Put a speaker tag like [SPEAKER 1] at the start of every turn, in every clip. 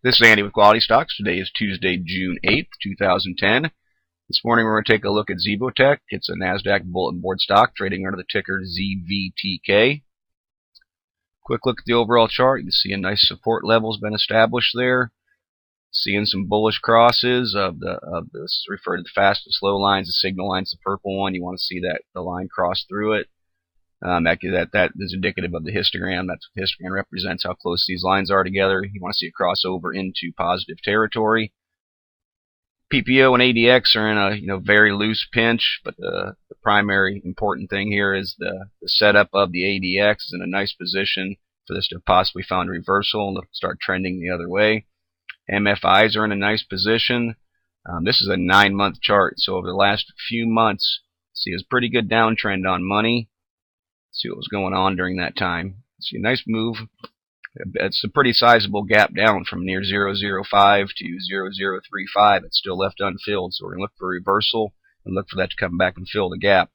[SPEAKER 1] This is Andy with QualityStocks. Today is Tuesday, June 8th, 2010. This morning we're going to take a look at ZVTK. It's a NASDAQ bulletin board stock trading under the ticker ZVTK. Quick look at the overall chart. You can see a nice support level has been established there. Seeing some bullish crosses of this is referred to the fast and slow lines. The signal line's the purple one. You want to see that the line cross through it. That is indicative of the histogram. That's what the histogram represents, how close these lines are together. You want to see it cross over into positive territory. PPO and ADX are in a very loose pinch, but the primary important thing here is the setup of the ADX is in a nice position for this to possibly find a reversal and start trending the other way. MFIs are in a nice position. This is a 9-month chart, so over the last few months, see a pretty good downtrend on money. See what was going on during that time. See a nice move. It's a pretty sizable gap down from near 0.005 to 0.035. It's still left unfilled, so we're going to look for a reversal and look for that to come back and fill the gap.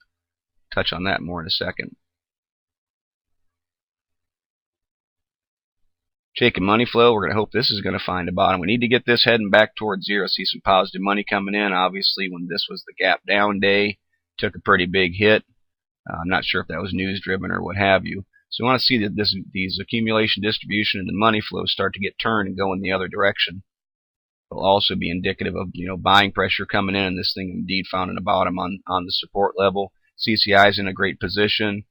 [SPEAKER 1] Touch on that more in a second. Shaking money flow, we're going to hope this is going to find a bottom. We need to get this heading back towards zero. See some positive money coming in. Obviously, when this was the gap down day, took a pretty big hit. I'm not sure if that was news driven or what have you. So we want to see that these accumulation, distribution, and the money flow start to get turned and go in the other direction. It'll also be indicative of buying pressure coming in, and this thing indeed found a bottom on the support level. CCI is in a great position.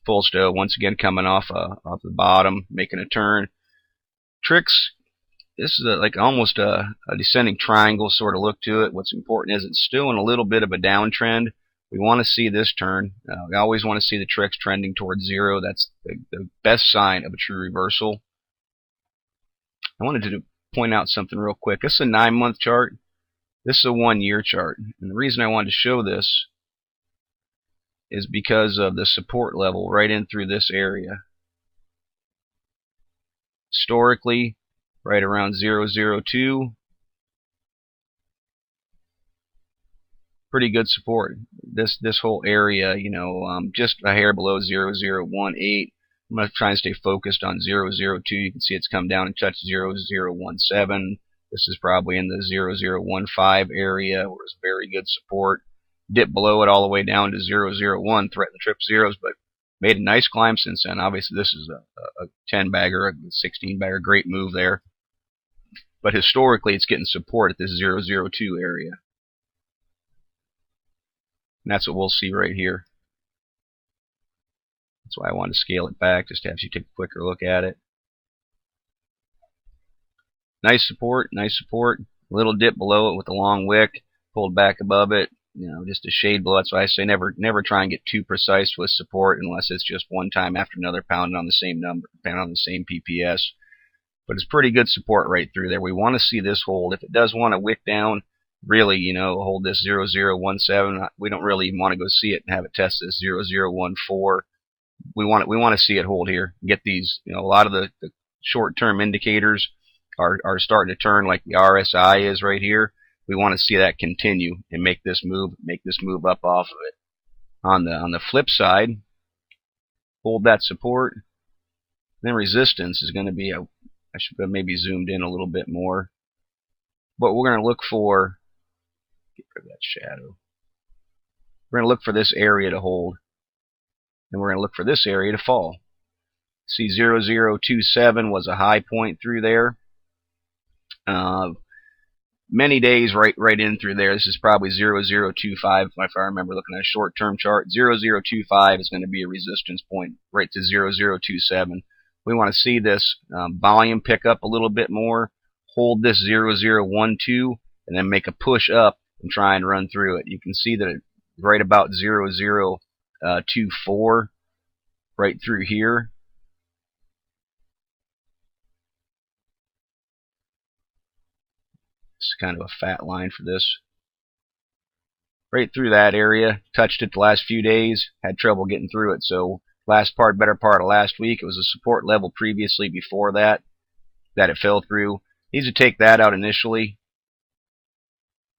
[SPEAKER 1] Full stow once again coming off the bottom, making a turn. Tricks. This is almost a descending triangle sort of look to it. What's important is it's still in a little bit of a downtrend. We want to see this turn. We always want to see the tricks trending towards zero. That's the best sign of a true reversal. I wanted to point out something real quick. This is a 9-month chart. This is a 1-year chart. And the reason I wanted to show this is because of the support level right in through this area. Historically, right around 0.02. Pretty good support. This whole area, just a hair below 0.018. I'm going to try and stay focused on 0.02. You can see it's come down and touched 0.017. This is probably in the 0.015 area where it's very good support. Dipped below it all the way down to 0.01, threatened to trip zeros, but made a nice climb since then. Obviously, this is a 10-bagger, a 16-bagger, great move there. But historically, it's getting support at this 0.02 area. And that's what we'll see right here. That's why I wanted to scale it back, just to have you take a quicker look at it. Nice support, nice support. A little dip below it with a long wick, pulled back above it. Just a shade below. That's why I say never try and get too precise with support unless it's just one time after another pounding on the same number, pounding on the same PPS. But it's pretty good support right through there. We want to see this hold. If it does want to wick down, really, hold this 0.017. We don't really even want to go see it and have it test this 0.014. We want to see it hold here. Get these, a lot of the short-term indicators are starting to turn, like the RSI is right here. We want to see that continue and make this move up off of it. On the flip side, hold that support. Then resistance is going to be I should have maybe zoomed in a little bit more. But we're going to look for, get rid of that shadow. We're going to look for this area to hold. And we're going to look for this area to fall. See, 0.027 was a high point through there. Many days right in through there. This is probably 0.025 if I remember looking at a short-term chart. 0.025 is going to be a resistance point right to 0.027. We want to see this volume pick up a little bit more, hold this 0.012, and then make a push up and try and run through it. You can see that it's right about 0.024 right through here. It's kind of a fat line for this. Right through that area, touched it the last few days, had trouble getting through it. So better part of last week, it was a support level previously before that it fell through. Needs to take that out initially.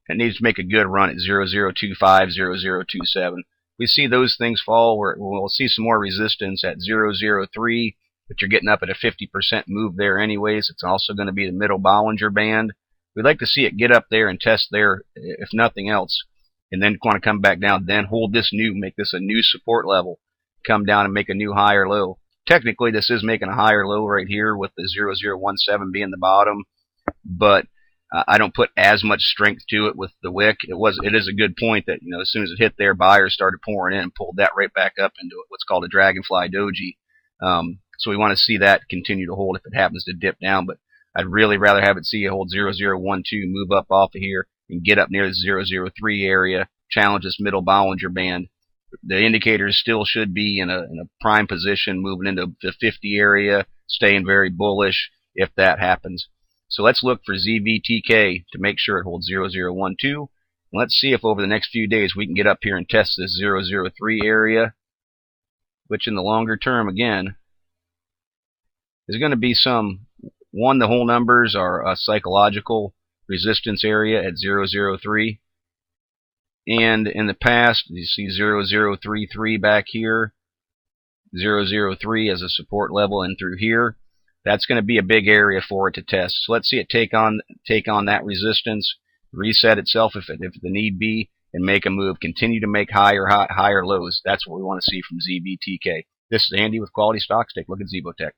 [SPEAKER 1] It needs to make a good run at 0.025, 0.027. We see those things fall, we'll see some more resistance at 0.03 but you're getting up at a 50% move there anyways. It's also going to be the middle Bollinger Band. We'd like to see it get up there and test there, if nothing else, and then want to come back down, then hold this new, make this a new support level, come down and make a new higher low. Technically, this is making a higher low right here with the 0017 being the bottom, but I don't put as much strength to it with the wick. It is a good point that, you know, as soon as it hit there, buyers started pouring in and pulled that right back up into what's called a dragonfly doji. So we want to see that continue to hold if it happens to dip down, but I'd really rather have it see it hold 0012, move up off of here, and get up near the 003 area, challenge this middle Bollinger Band. The indicators still should be in a prime position, moving into the 50 area, staying very bullish if that happens. So let's look for ZVTK to make sure it holds 0012. Let's see if over the next few days we can get up here and test this 003 area, which in the longer term, again, is going to be some, the whole numbers are a psychological resistance area at 003. And in the past, you see 0033 back here, 003 as a support level, and through here. That's going to be a big area for it to test. So let's see it take on that resistance, reset itself if the need be, and make a move. Continue to make higher lows. That's what we want to see from ZVTK. This is Andy with Quality Stocks. Take a look at ZVTK.